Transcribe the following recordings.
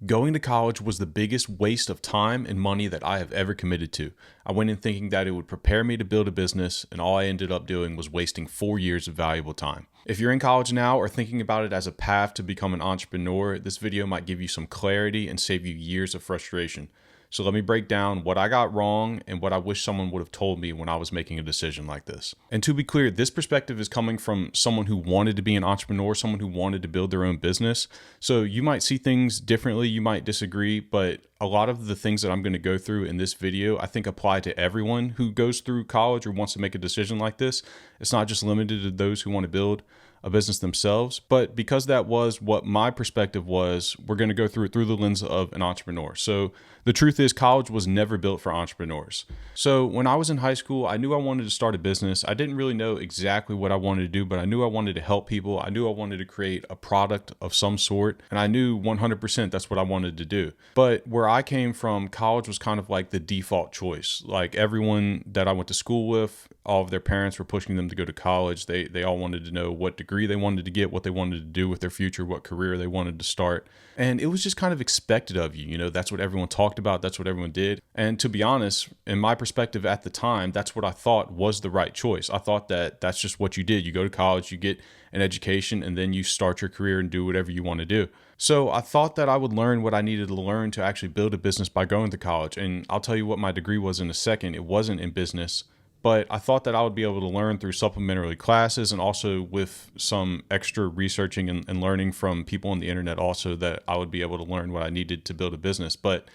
Going to college was the biggest waste of time and money that I have ever committed to. I went in thinking that it would prepare me to build a business, and all I ended up doing was wasting 4 years of valuable time. If you're in college now or thinking about it as a path to become an entrepreneur, this video might give you some clarity and save you years of frustration. So let me break down what I got wrong and what I wish someone would have told me when I was making a decision like this. And to be clear, this perspective is coming from someone who wanted to be an entrepreneur, someone who wanted to build their own business. So you might see things differently, you might disagree, but a lot of the things that I'm going to go through in this video, I think apply to everyone who goes through college or wants to make a decision like this. It's not just limited to those who want to build a business themselves, but because that was what my perspective was, we're going to go through it through the lens of an entrepreneur. So the truth is, college was never built for entrepreneurs. So when I was in high school, I knew I wanted to start a business. I didn't really know exactly what I wanted to do, but I knew I wanted to help people. I knew I wanted to create a product of some sort, and I knew 100% that's what I wanted to do. But where I came from, college was kind of like the default choice. Like everyone that I went to school with, all of their parents were pushing them to go to college. They all wanted to know what degree they wanted to get, what they wanted to do with their future, what career they wanted to start. And it was just kind of expected of you. You know, that's what everyone talked about. That's what everyone did. And to be honest, in my perspective at the time, that's what I thought was the right choice. I thought that that's just what you did. You go to college, you get an education, and then you start your career and do whatever you want to do. So I thought that I would learn what I needed to learn to actually build a business by going to college. And I'll tell you what my degree was in a second. It wasn't in business. But I thought that I would be able to learn through supplementary classes and also with some extra researching and learning from people on the internet also, that I would be able to learn what I needed to build a business. But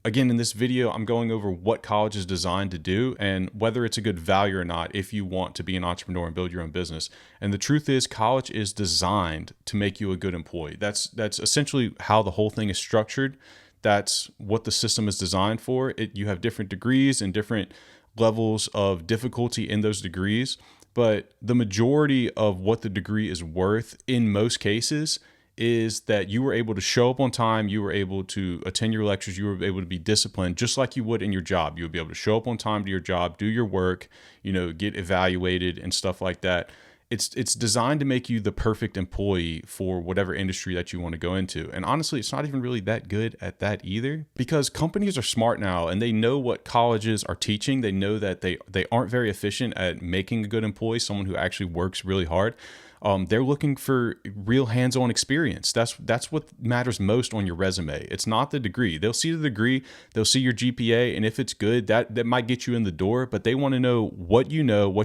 again, in this video, I'm going over what college is designed to do and whether it's a good value or not if you want to be an entrepreneur and build your own business. And the truth is, college is designed to make you a good employee. That's essentially how the whole thing is structured. That's what the system is designed for. You have different degrees and different levels of difficulty in those degrees, but the majority of what the degree is worth in most cases is that you were able to show up on time, you were able to attend your lectures, you were able to be disciplined just like you would in your job. You would be able to show up on time to your job, do your work, get evaluated and stuff like that. It's designed to make you the perfect employee for whatever industry that you want to go into. And honestly, it's not even really that good at that either, because companies are smart now and they know what colleges are teaching. They know that they aren't very efficient at making a good employee, someone who actually works really hard. They're looking for real hands-on experience. That's what matters most on your resume. It's not the degree. They'll see the degree, they'll see your GPA, and if it's good, that might get you in the door, but they want to know what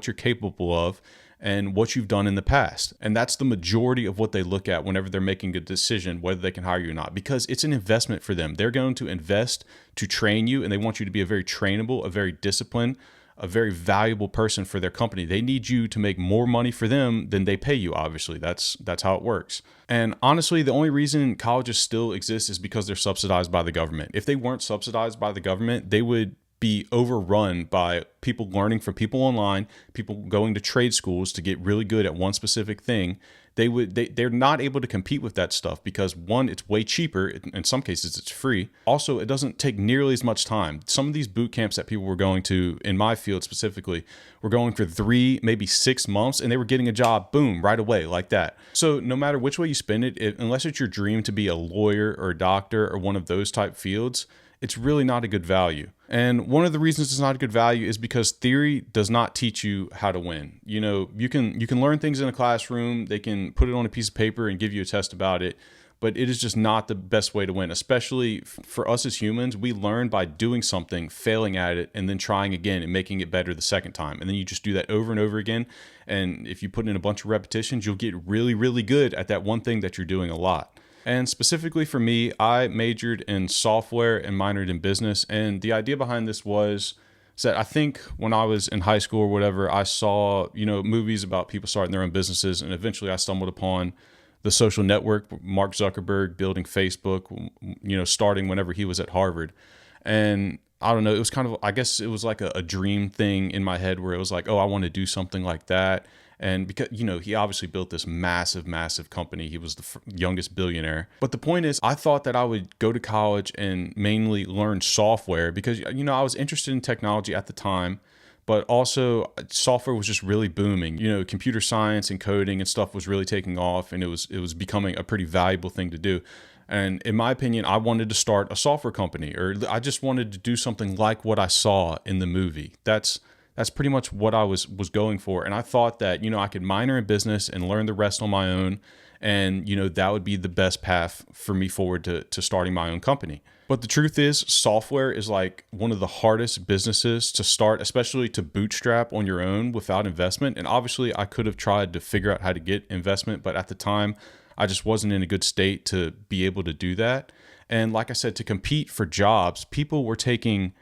you're capable of, and what you've done in the past. And that's the majority of what they look at whenever they're making a decision whether they can hire you or not, because it's an investment for them. They're going to invest to train you, and they want you to be a very trainable, a very disciplined, a very valuable person for their company. They need you to make more money for them than they pay you, obviously. That's how it works. And honestly, the only reason colleges still exist is because they're subsidized by the government. If they weren't subsidized by the government, they would be overrun by people learning from people online, people going to trade schools to get really good at one specific thing. They're not able to compete with that stuff because, one, it's way cheaper. In some cases, it's free. Also, it doesn't take nearly as much time. Some of these boot camps that people were going to, in my field specifically, were going for 3, maybe 6 months, and they were getting a job, boom, right away, like that. So no matter which way you spend it, unless it's your dream to be a lawyer or a doctor or one of those type fields, it's really not a good value. And one of the reasons it's not a good value is because theory does not teach you how to win. You can learn things in a classroom, they can put it on a piece of paper and give you a test about it, but it is just not the best way to win. Especially for us as humans, we learn by doing something, failing at it, and then trying again and making it better the second time. And then you just do that over and over again. And if you put in a bunch of repetitions, you'll get really, really good at that one thing that you're doing a lot. And specifically for me, I majored in software and minored in business. And the idea behind this was that I think when I was in high school or whatever, I saw, movies about people starting their own businesses. And eventually I stumbled upon The Social Network, Mark Zuckerberg building Facebook, starting whenever he was at Harvard. And I don't know, it was kind of, I guess it was like a dream thing in my head where it was like, oh, I want to do something like that. And because, he obviously built this massive, massive company. He was the youngest billionaire. But the point is, I thought that I would go to college and mainly learn software because, I was interested in technology at the time, but also software was just really booming. Computer science and coding and stuff was really taking off, and it was becoming a pretty valuable thing to do. And in my opinion, I wanted to start a software company, or I just wanted to do something like what I saw in the movie. That's pretty much what I was going for. And I thought that, I could minor in business and learn the rest on my own. And, that would be the best path for me forward to starting my own company. But the truth is, software is like one of the hardest businesses to start, especially to bootstrap on your own without investment. And obviously I could have tried to figure out how to get investment, but at the time I just wasn't in a good state to be able to do that. And like I said, to compete for jobs, people were taking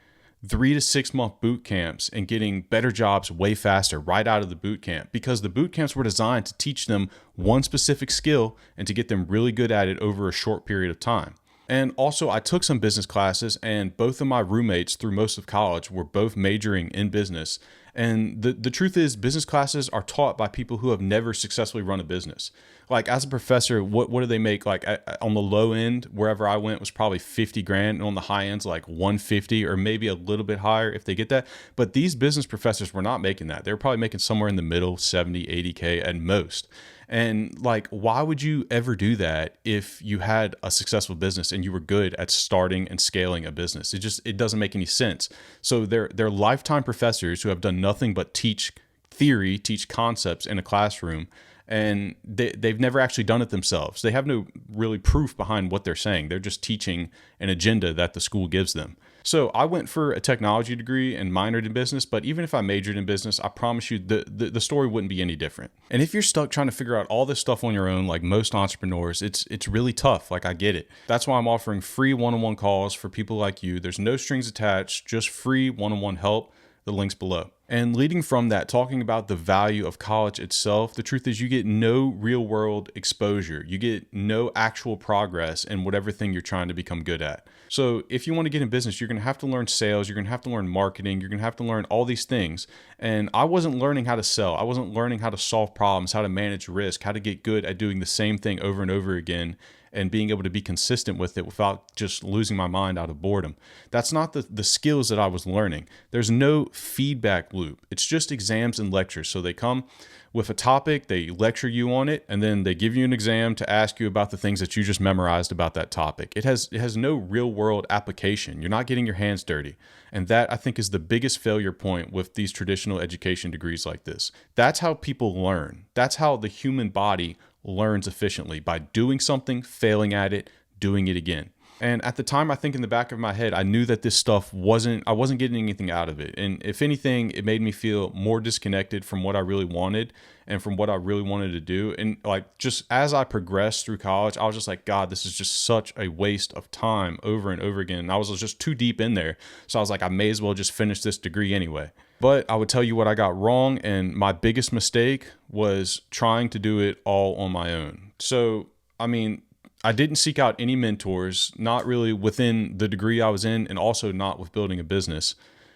3 to 6 month boot camps and getting better jobs way faster right out of the boot camp, because the boot camps were designed to teach them one specific skill and to get them really good at it over a short period of time. And also, I took some business classes, and both of my roommates through most of college were both majoring in business. And the truth is, business classes are taught by people who have never successfully run a business. Like, as a professor, what do they make? Like, on the low end, wherever I went was probably 50 grand, and on the high end's like 150, or maybe a little bit higher if they get that. But these business professors were not making that. They were probably making somewhere in the middle, 70, 80K at most. And like, why would you ever do that if you had a successful business and you were good at starting and scaling a business? It doesn't make any sense. So they're lifetime professors who have done nothing but teach theory, teach concepts in a classroom, and they've never actually done it themselves. They have no really proof behind what they're saying. They're just teaching an agenda that the school gives them. So I went for a technology degree and minored in business, but even if I majored in business, I promise you the story wouldn't be any different. And if you're stuck trying to figure out all this stuff on your own, like most entrepreneurs, it's really tough. Like, I get it. That's why I'm offering free one-on-one calls for people like you. There's no strings attached, just free one-on-one help. The link's below. And leading from that, talking about the value of college itself, the truth is you get no real world exposure. You get no actual progress in whatever thing you're trying to become good at. So if you want to get in business, you're going to have to learn sales. You're going to have to learn marketing. You're going to have to learn all these things. And I wasn't learning how to sell. I wasn't learning how to solve problems, how to manage risk, how to get good at doing the same thing over and over again, and being able to be consistent with it without just losing my mind out of boredom. That's not the skills that I was learning. There's no feedback loop. It's just exams and lectures. So they come with a topic, they lecture you on it, and then they give you an exam to ask you about the things that you just memorized about that topic. It has no real world application. You're not getting your hands dirty. And that, I think, is the biggest failure point with these traditional education degrees like this. That's how people learn. That's how the human body learns efficiently, by doing something, failing at it, doing it again. And at the time, I think in the back of my head, I knew that this stuff I wasn't getting anything out of it. And if anything, it made me feel more disconnected from what I really wanted and from what I really wanted to do. And like, just as I progressed through college, I was just like, God, this is just such a waste of time over and over again. And I was just too deep in there. So I was like, I may as well just finish this degree anyway. But I would tell you what I got wrong, and my biggest mistake was trying to do it all on my own. So, I mean, I didn't seek out any mentors, not really within the degree I was in, and also not with building a business.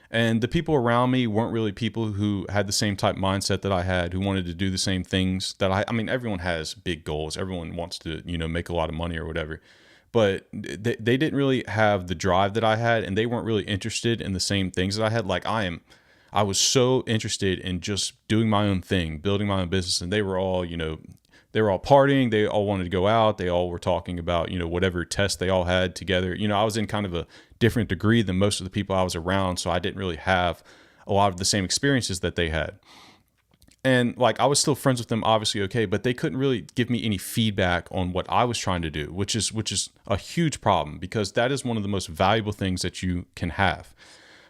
And the people around me weren't really people who had the same type mindset that I had, who wanted to do the same things that I mean, everyone has big goals. Everyone wants to, make a lot of money or whatever. But they didn't really have the drive that I had, and they weren't really interested in the same things that I had. Like, I was so interested in just doing my own thing, building my own business, and they were all partying. They all wanted to go out. They all were talking about, whatever tests they all had together. I was in kind of a different degree than most of the people I was around, so I didn't really have a lot of the same experiences that they had. And like, I was still friends with them, obviously, okay, but they couldn't really give me any feedback on what I was trying to do, which is a huge problem, because that is one of the most valuable things that you can have.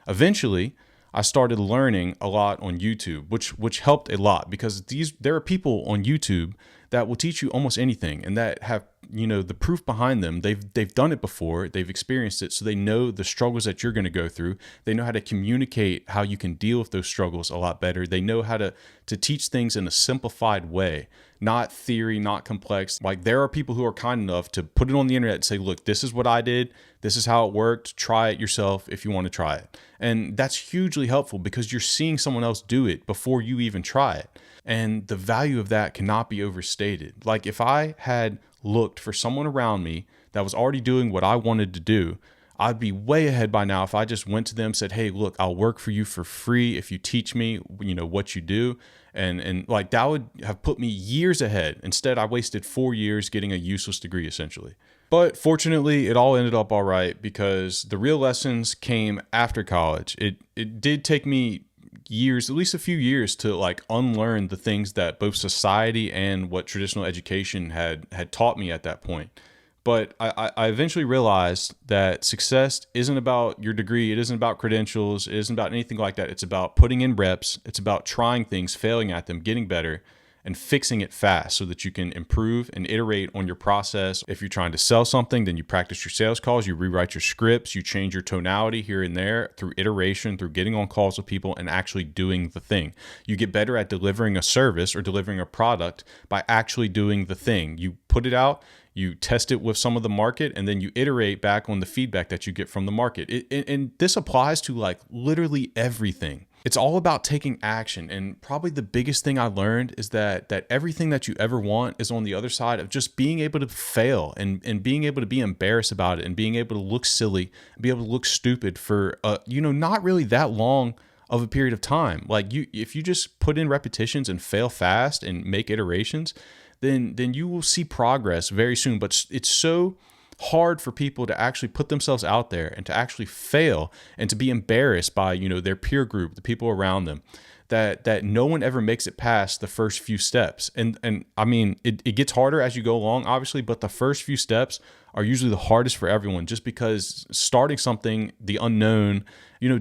Eventually, I started learning a lot on YouTube, which helped a lot, because there are people on YouTube that will teach you almost anything, and that have, the proof behind them. They've done it before, they've experienced it, so they know the struggles that you're going to go through. They know how to communicate how you can deal with those struggles a lot better. They know how to teach things in a simplified way, not theory, not complex. Like, there are people who are kind enough to put it on the internet and say, look, this is what I did. This is how it worked. Try it yourself if you want to try it. And that's hugely helpful, because you're seeing someone else do it before you even try it. And the value of that cannot be overstated. Like, if I had looked for someone around me that was already doing what I wanted to do, I'd be way ahead by now if I just went to them and said, hey, look, I'll work for you for free if you teach me, what you do. And like, that would have put me years ahead. Instead, I wasted 4 years getting a useless degree, essentially. But fortunately, it all ended up all right because the real lessons came after college. It did take me years, at least a few years, to like unlearn the things that both society and what traditional education had taught me at that point. But I eventually realized that success isn't about your degree. It isn't about credentials. It isn't about anything like that. It's about putting in reps. It's about trying things, failing at them, getting better, and fixing it fast so that you can improve and iterate on your process. If you're trying to sell something, then you practice your sales calls, you rewrite your scripts, you change your tonality here and there through iteration, through getting on calls with people and actually doing the thing. You get better at delivering a service or delivering a product by actually doing the thing. You put it out, you test it with some of the market, and then you iterate back on the feedback that you get from the market. And this applies to like literally everything. It's all about taking action. And probably the biggest thing I learned is that everything that you ever want is on the other side of just being able to fail and being able to be embarrassed about it and being able to look silly and be able to look stupid for, not really that long of a period of time. Like if you just put in repetitions and fail fast and make iterations, then you will see progress very soon. But it's so hard for people to actually put themselves out there and to actually fail and to be embarrassed by, their peer group, the people around them, that no one ever makes it past the first few steps. And I mean, it gets harder as you go along, obviously, but the first few steps are usually the hardest for everyone, just because starting something, the unknown,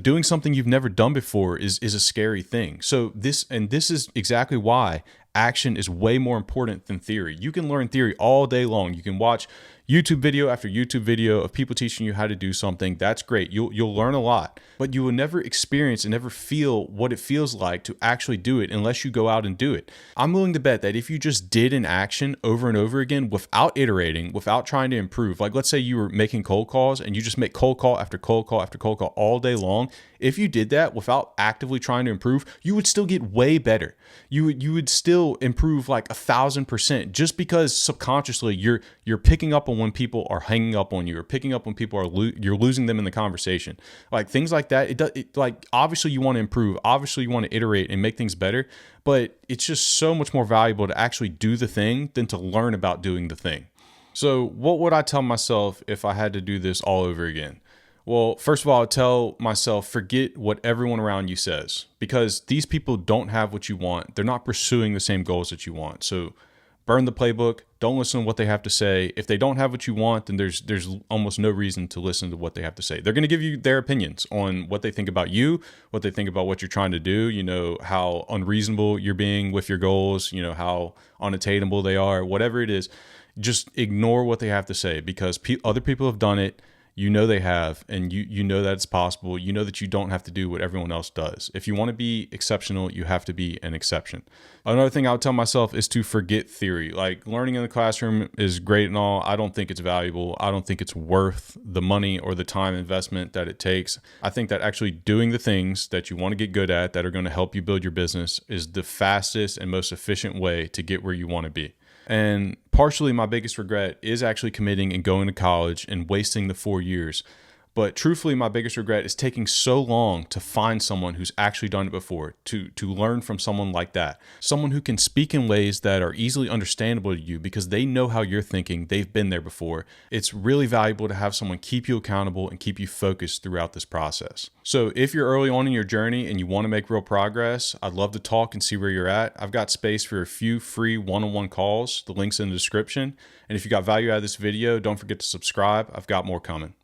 doing something you've never done before is a scary thing. So this is exactly why action is way more important than theory. You can learn theory all day long. You can watch YouTube video after YouTube video of people teaching you how to do something. That's great. You'll learn a lot, but you will never experience and never feel what it feels like to actually do it unless you go out and do it. I'm willing to bet that if you just did an action over and over again without iterating, without trying to improve, like let's say you were making cold calls and you just make cold call after cold call after cold call all day long. If you did that without actively trying to improve, you would still get way better. You would still improve like 1,000% just because subconsciously you're picking up on when people are hanging up on you or picking up when people are you're losing them in the conversation. Like things like that. Like obviously you want to improve, obviously you want to iterate and make things better, but it's just so much more valuable to actually do the thing than to learn about doing the thing. So what would I tell myself if I had to do this all over again? Well, first of all, I'll tell myself, forget what everyone around you says, because these people don't have what you want. They're not pursuing the same goals that you want. So burn the playbook. Don't listen to what they have to say. If they don't have what you want, then there's almost no reason to listen to what they have to say. They're going to give you their opinions on what they think about you, what they think about what you're trying to do, how unreasonable you're being with your goals, how unattainable they are, whatever it is. Just ignore what they have to say, because other people have done it. They have, and you know that it's possible. You know that you don't have to do what everyone else does. If you want to be exceptional, you have to be an exception. Another thing I would tell myself is to forget theory. Like learning in the classroom is great and all. I don't think it's valuable. I don't think it's worth the money or the time investment that it takes. I think that actually doing the things that you want to get good at that are going to help you build your business is the fastest and most efficient way to get where you want to be. And partially my biggest regret is actually committing and going to college and wasting the 4 years. But truthfully, my biggest regret is taking so long to find someone who's actually done it before, to learn from someone like that. Someone who can speak in ways that are easily understandable to you because they know how you're thinking. They've been there before. It's really valuable to have someone keep you accountable and keep you focused throughout this process. So if you're early on in your journey and you want to make real progress, I'd love to talk and see where you're at. I've got space for a few free one-on-one calls. The link's in the description. And if you got value out of this video, don't forget to subscribe. I've got more coming.